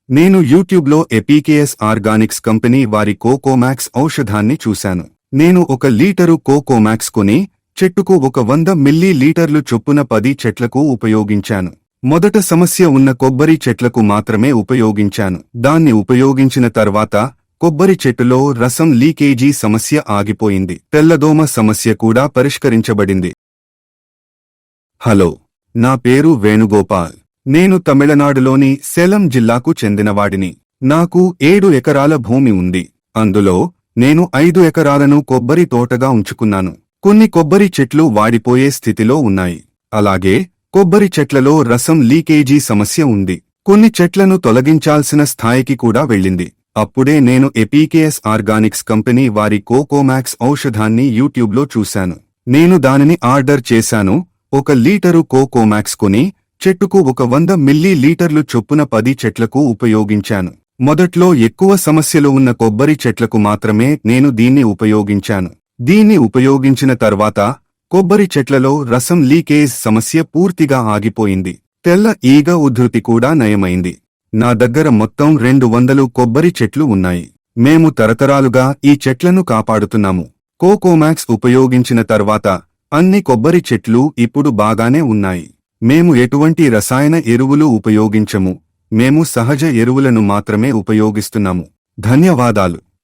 నేను యూట్యూబ్లో ఎపీకేఎస్ Organics company వారి కోకోమాక్స్ ఔషధాన్ని చూశాను. నేను 1 లీటరు కోకోమాక్స్ కొని చెట్టుకు 100 మిల్లీ లీటర్లు చొప్పున 10 చెట్లకు ఉపయోగించాను. మొదట సమస్య ఉన్న కొబ్బరి చెట్లకు మాత్రమే ఉపయోగించాను. దాన్ని ఉపయోగించిన తర్వాత కొబ్బరి చెట్టులో రసం లీకేజీ సమస్య ఆగిపోయింది. తెల్లదోమ సమస్య కూడా పరిష్కరించబడింది. హలో, నా పేరు వేణుగోపాల్. నేను తమిళనాడులోని సేలం జిల్లాకు చెందినవాడిని. నాకు 7 ఎకరాల భూమి ఉంది. అందులో నేను 5 ఎకరాలను కొబ్బరి తోటగా ఉంచుకున్నాను. కొన్ని కొబ్బరి చెట్లు వాడిపోయే స్థితిలో ఉన్నాయి. అలాగే కొబ్బరి చెట్లలో రసం లీకేజీ సమస్య ఉంది. కొన్ని చెట్లను తొలగించాల్సిన స్థాయికి కూడా వెళ్ళింది. అప్పుడే నేను ఎపీకేఎస్ ఆర్గానిక్స్ కంపెనీ వారి కోకోమాక్స్ ఔషధాన్ని యూట్యూబ్లో చూశాను. నేను దానిని ఆర్డర్ చేశాను. 1 లీటరు కోకోమాక్స్ కొని చెట్టుకు 100 మిల్లీ లీటర్లు చొప్పున 10 చెట్లకు ఉపయోగించాను. మొదట్లో ఎక్కువ సమస్యలు ఉన్న కొబ్బరి చెట్లకు మాత్రమే నేను దీన్ని ఉపయోగించాను. దీన్ని ఉపయోగించిన తర్వాత కొబ్బరి చెట్లలో రసం లీకేజ్ సమస్య పూర్తిగా ఆగిపోయింది. తెల్ల ఈగ ఉధృతి కూడా నయమైంది. నా దగ్గర మొత్తం 200 కొబ్బరి చెట్లు ఉన్నాయి. మేము తరతరాలుగా ఈ చెట్లను కాపాడుతున్నాము. కోకోమాక్స్ ఉపయోగించిన తర్వాత అన్ని కొబ్బరి చెట్లు ఇప్పుడు బాగానే ఉన్నాయి. మేము ఎటువంటి రసాయన ఎరువులు ఉపయోగించము. మేము సహజ ఎరువులను మాత్రమే ఉపయోగిస్తున్నాము. ధన్యవాదాలు.